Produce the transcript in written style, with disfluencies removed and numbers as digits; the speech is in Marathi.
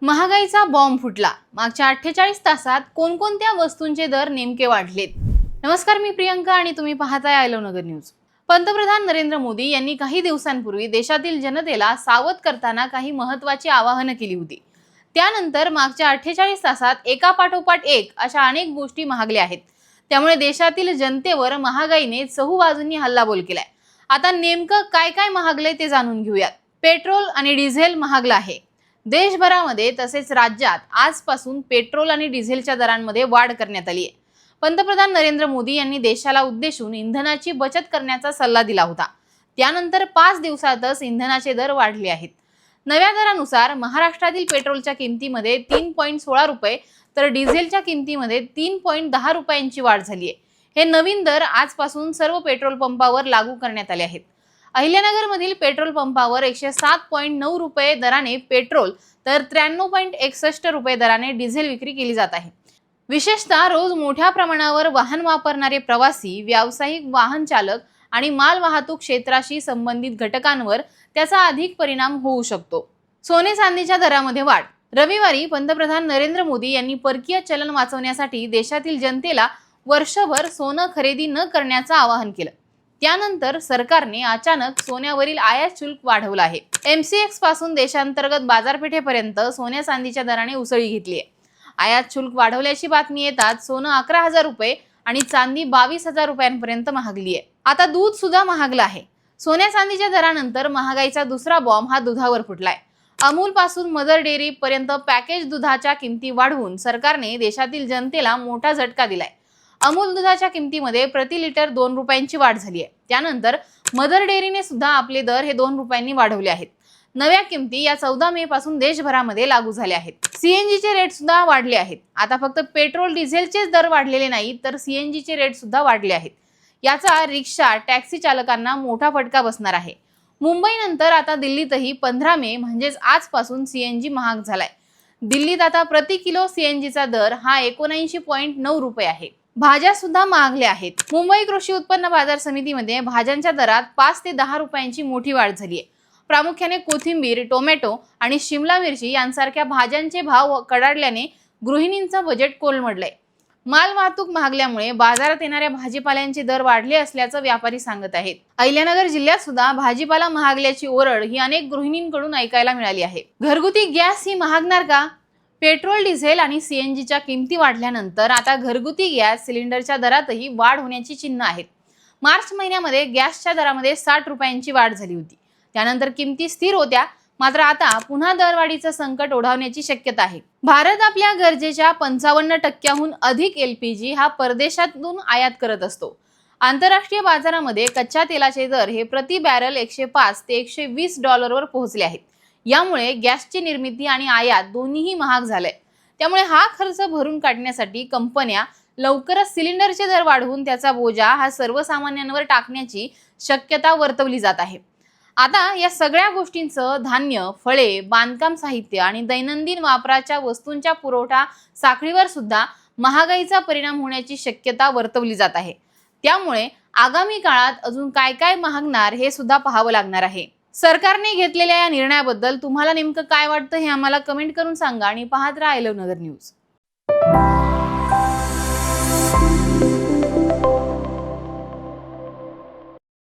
महागाईचा बॉम्ब फुटला। मागच्या 48 तासात कोणकोणत्या वस्तूंचे दर नेमके वाढलेत? नमस्कार, मी प्रियंका आणि तुम्ही पाहताय आय लव्ह नगर न्यूज। पंतप्रधान नरेंद्र मोदी यांनी काही दिवसांपूर्वी देशातील जनतेला सावध करताना काही महत्त्वाची आवाहनं केली होती। त्यानंतर मागच्या 48 तासात एकापाठोपाठ एक अशा अनेक गोष्टी महागल्या आहेत। त्यामुळे देशातील जनतेवर महागाईने चहूबाजूंनी हल्लाबोल केलाय। आता नेमकं काय काय महागले ते जाणून घेऊयात। पेट्रोल आणि डिझेल महागलं आहे। देशभरामध्ये तसेच राज्यात आजपासून पेट्रोल आणि डिझेलच्या दरांमध्ये वाढ करण्यात आली आहे। पंतप्रधान नरेंद्र मोदी यांनी देशाला उद्देशून इंधनाची बचत करण्याचा सल्ला दिला होता। त्यानंतर 5 दिवसातच इंधनाचे दर वाढले आहेत। नव्या दरानुसार महाराष्ट्रातील पेट्रोलच्या किमतीमध्ये 3.16 रुपये तर डिझेलच्या किमतीमध्ये 3.10 रुपयांची वाढ झाली आहे। हे नवीन दर आजपासून सर्व पेट्रोल पंपावर लागू करण्यात आले आहेत। अहिल्यानगर मधील पेट्रोल पंपावर 107.9 रुपये दराने पेट्रोल तर 93.61 रुपये दराने डिझेल विक्री केली जात आहे। विशेषतः रोज मोठ्या प्रमाणावर वाहन वापरणारे प्रवासी, व्यावसायिक वाहन चालक आणि माल वाहतूक क्षेत्राशी संबंधित घटकांवर त्याचा अधिक परिणाम होऊ शकतो। सोने चांदीच्या दरामध्ये वाढ। रविवारी पंतप्रधान नरेंद्र मोदी यांनी परकीय चलन वाचवण्यासाठी देशातील जनतेला वर्षभर सोनं खरेदी न करण्याचं आवाहन केलं। त्यानंतर सरकारने अचानक सोन्यावरील आयात शुल्क वाढवलं आहे। MCX पासून देशांतर्गत बाजारपेठेपर्यंत सोन्या चांदीच्या दराने उसळी घेतली आहे। आयात शुल्क वाढवल्याची बातमी येताच सोनं 11,000 रुपये आणि चांदी 22,000 रुपयांपर्यंत महागली आहे। आता दूध सुद्धा महागलं आहे। सोन्या चांदीच्या दरानंतर महागाईचा दुसरा बॉम्ब हा दुधावर फुटलाय। अमूल पासून मदर डेअरी पर्यंत पॅकेज दुधाच्या किमती वाढवून सरकारने देशातील जनतेला मोठा झटका दिलाय। अमूल दुधाच्या किमतीमध्ये प्रति लिटर 2 रुपयांची वाढ झाली आहे। त्यानंतर मदर डेअरीने सुद्धा आपले दर हे 2 रुपयांनी वाढवले आहेत। नव्या किमती या 14 मे पासून देशभरामध्ये लागू झाल्या आहेत। CNG चे रेट सुद्धा वाढले आहेत। आता फक्त पेट्रोल डिझेलचेच दर वाढलेले नाहीत तर CNG चे रेट सुद्धा वाढले आहेत। याचा रिक्षा, टॅक्सी चालकांना मोठा फटका बसणार आहे। मुंबईनंतर आता दिल्लीतही 15 मे म्हणजेच आजपासून CNG महाग झालाय। दिल्लीत आता प्रति किलो CNG चा दर हा 79.9 रुपये आहे। भाज्या सुद्धा महागल्या आहेत। मुंबई कृषी उत्पन्न बाजार समितीमध्ये भाज्यांच्या दरात 5 ते 10 रुपयांची मोठी वाढ झाली आहे। प्रामुख्याने कोथिंबीर, टोमॅटो आणि शिमला मिरची यांसारख्या भाज्यांचे भाव कडाडल्याने गृहिणींचं बजेट कोलमडलंय। माल वाहतूक महागल्यामुळे बाजारात येणाऱ्या भाजीपाल्यांचे दर वाढले असल्याचं व्यापारी सांगत आहेत। अहिल्यानगर जिल्ह्यात सुद्धा भाजीपाला महागल्याची ओरड ही अनेक गृहिणींकडून ऐकायला मिळाली आहे। घरगुती गॅस ही महागणार का? पेट्रोल, डिझेल आणि CNGच्या किमती वाढल्यानंतर आता घरगुती गॅस सिलेंडरच्या दरातही वाढ होण्याची चिन्ह आहेत। मार्च महिन्यामध्ये गॅसच्या दरामध्ये 60 रुपयांची वाढ झाली होती। त्यानंतर किमती स्थिर होत्या, मात्र आता पुन्हा दरवाढीचं संकट ओढावण्याची शक्यता आहे। भारत आपल्या गरजेच्या 55% अधिक LPG हा परदेशातून आयात करत असतो। आंतरराष्ट्रीय बाजारामध्ये कच्च्या तेलाचे दर हे प्रति बॅरल 105 ते 120 डॉलरवर पोहोचले आहेत। यामुळे गॅसची निर्मिती आणि आयात दोन्हीही महाग झाले। त्यामुळे हा खर्च भरून काढण्यासाठी कंपन्या लवकरच सिलेंडरचे दर वाढवून त्याचा बोजा हा सर्वसामान्यांवर टाकण्याची शक्यता वर्तवली जात आहे। आता या सगळ्या गोष्टींचं धान्य, फळे, बांधकाम साहित्य आणि दैनंदिन वापराच्या वस्तूंच्या पुरवठा साखळीवर सुद्धा महागाईचा परिणाम होण्याची शक्यता वर्तवली जात आहे। त्यामुळे आगामी काळात अजून काय काय महागणार हे सुद्धा पाहावं लागणार आहे। सरकारने घेतलेल्या या निर्णयाबद्दल तुम्हाला नेमकं काय वाटतं हे आम्हाला कमेंट करून सांगा आणि पाहत राहा आय लव्ह नगर न्यूज।